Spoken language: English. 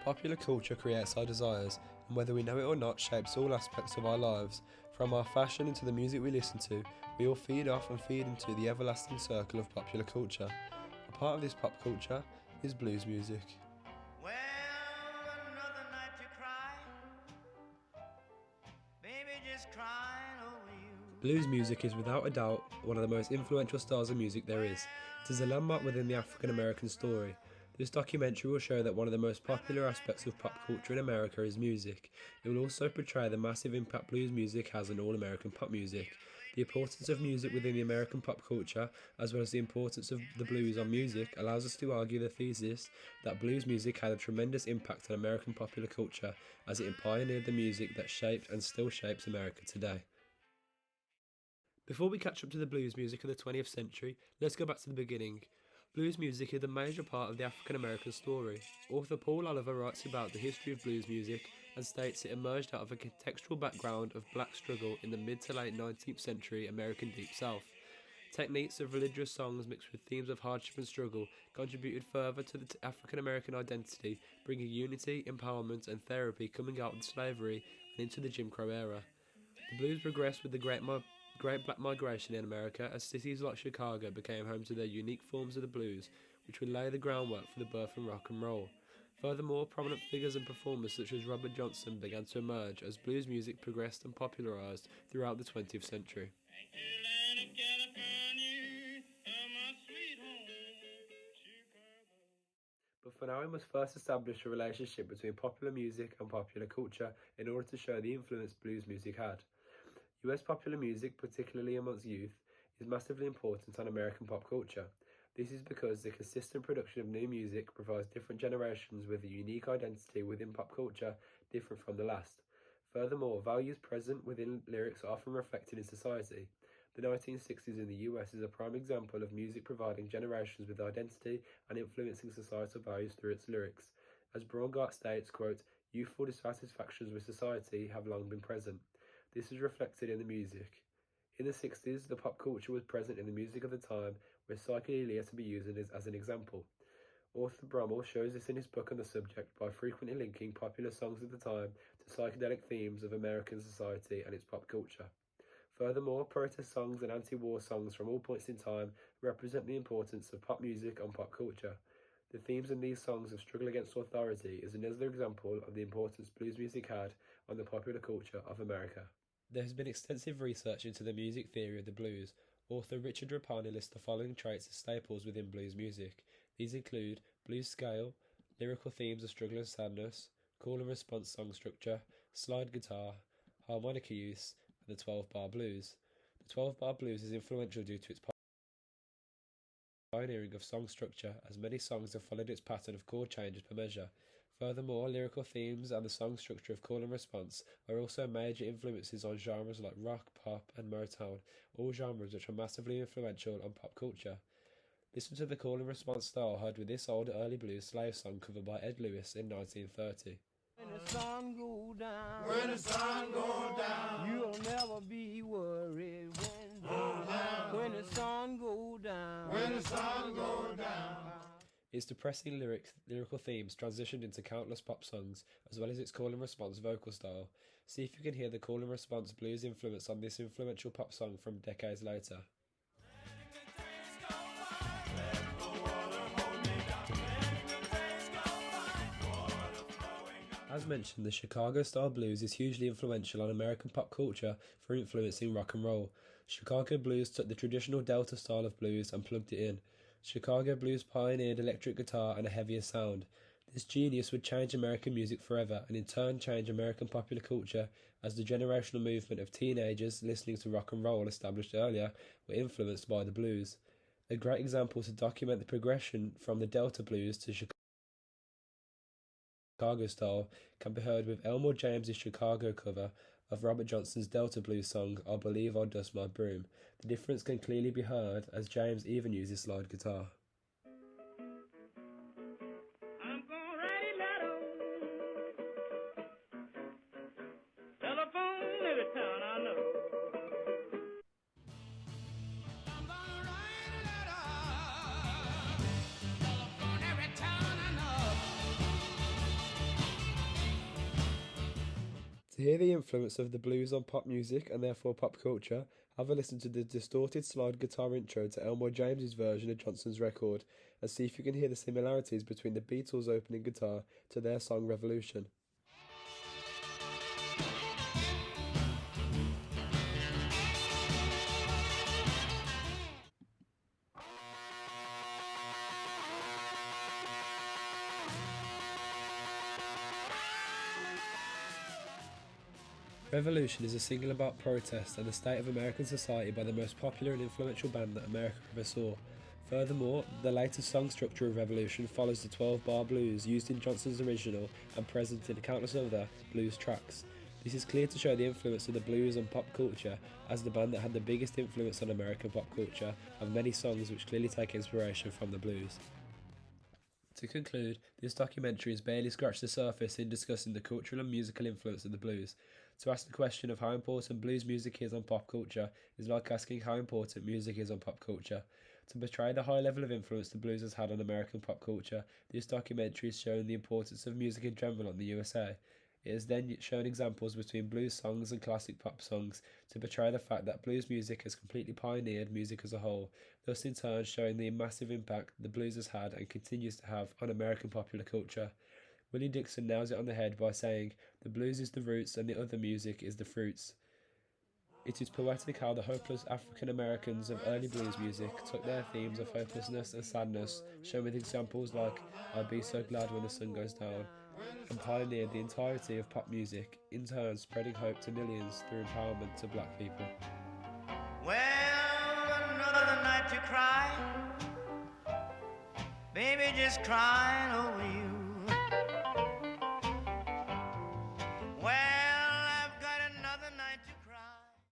Popular culture creates our desires, and whether we know it or not, shapes all aspects of our lives. From our fashion into the music we listen to, we all feed off and feed into the everlasting circle of popular culture. A part of this pop culture is blues music. Well, another night to cry, baby, just crying over you. Blues music is without a doubt one of the most influential styles of music there is. It is a landmark within the African American story. This documentary will show that one of the most popular aspects of pop culture in America is music. It will also portray the massive impact blues music has on all American pop music. The importance of music within the American pop culture, as well as the importance of the blues on music, allows us to argue the thesis that blues music had a tremendous impact on American popular culture, as it pioneered the music that shaped and still shapes America today. Before we catch up to the blues music of the 20th century, let's go back to the beginning. Blues music is a major part of the African American story. Author Paul Oliver writes about the history of blues music and states it emerged out of a contextual background of black struggle in the mid to late 19th century American Deep South. Techniques of religious songs mixed with themes of hardship and struggle contributed further to the African American identity, bringing unity, empowerment and therapy coming out of slavery and into the Jim Crow era. The blues progressed with the Great Black Migration in America as cities like Chicago became home to their unique forms of the blues, which would lay the groundwork for the birth of rock and roll. Furthermore, prominent figures and performers such as Robert Johnson began to emerge as blues music progressed and popularized throughout the 20th century. But for now, we must first establish a relationship between popular music and popular culture in order to show the influence blues music had. US popular music, particularly amongst youth, is massively important on American pop culture. This is because the consistent production of new music provides different generations with a unique identity within pop culture different from the last. Furthermore, values present within lyrics are often reflected in society. The 1960s in the US is a prime example of music providing generations with identity and influencing societal values through its lyrics. As Braungart states, quote, "Youthful dissatisfactions with society have long been present. This is reflected in the music. In the 60s, the pop culture was present in the music of the time, with psychedelia to be used as an example. Author Brummel shows this in his book on the subject by frequently linking popular songs of the time to psychedelic themes of American society and its pop culture. Furthermore, protest songs and anti-war songs from all points in time represent the importance of pop music on pop culture. The themes in these songs of struggle against authority is another example of the importance blues music had on the popular culture of America." There has been extensive research into the music theory of the blues. Author Richard Rapani lists the following traits as staples within blues music. These include blues scale, lyrical themes of struggle and sadness, call and response song structure, slide guitar, harmonica use, and the 12-bar blues. The 12-bar blues is influential due to its pioneering of song structure, as many songs have followed its pattern of chord changes per measure. Furthermore, lyrical themes and the song structure of call and response are also major influences on genres like rock, pop, and Motown, all genres which are massively influential on pop culture. Listen to the call and response style heard with this old early blues slave song covered by Ed Lewis in 1930. When the sun go down, when the sun go down, you'll never be worried when the sun go down, when the sun go down. Its depressing lyrical themes transitioned into countless pop songs, as well as its call and response vocal style. See if you can hear the call and response blues influence on this influential pop song from decades later. As mentioned, the Chicago-style blues is hugely influential on American pop culture for influencing rock and roll. Chicago blues took the traditional Delta style of blues and plugged it in. Chicago blues pioneered electric guitar and a heavier sound. This genius would change American music forever and in turn change American popular culture, as the generational movement of teenagers listening to rock and roll established earlier were influenced by the blues. A great example to document the progression from the Delta blues to Chicago style can be heard with Elmore James's Chicago cover of Robert Johnson's Delta blues song "I Believe I'll Dust My Broom." The difference can clearly be heard as James even uses slide guitar. I'm gonna write a letter, telephone every town I know. I'm gonna write a letter, telephone every town I know. To hear the influence of the blues on pop music and therefore pop culture, have a listen to the distorted slide guitar intro to Elmore James's version of Johnson's record and see if you can hear the similarities between the Beatles' opening guitar to their song Revolution. Revolution is a single about protest and the state of American society by the most popular and influential band that America ever saw. Furthermore, the latest song structure of Revolution follows the 12-bar blues used in Johnson's original and present in countless other blues tracks. This is clear to show the influence of the blues on pop culture, as the band that had the biggest influence on American pop culture have many songs which clearly take inspiration from the blues. To conclude, this documentary has barely scratched the surface in discussing the cultural and musical influence of the blues. To ask the question of how important blues music is on pop culture is like asking how important music is on pop culture. To portray the high level of influence the blues has had on American pop culture, this documentary has shown the importance of music in general on the USA. It has then shown examples between blues songs and classic pop songs to portray the fact that blues music has completely pioneered music as a whole, thus in turn showing the massive impact the blues has had and continues to have on American popular culture. Willie Dixon nails it on the head by saying, "The blues is the roots and the other music is the fruits." It is poetic how the hopeless African Americans of early blues music took their themes of hopelessness and sadness, shown with examples like "I'll Be So Glad When the Sun Goes Down," and pioneered the entirety of pop music, in turn spreading hope to millions through empowerment to black people. Well, another night to cry, baby, just crying over you.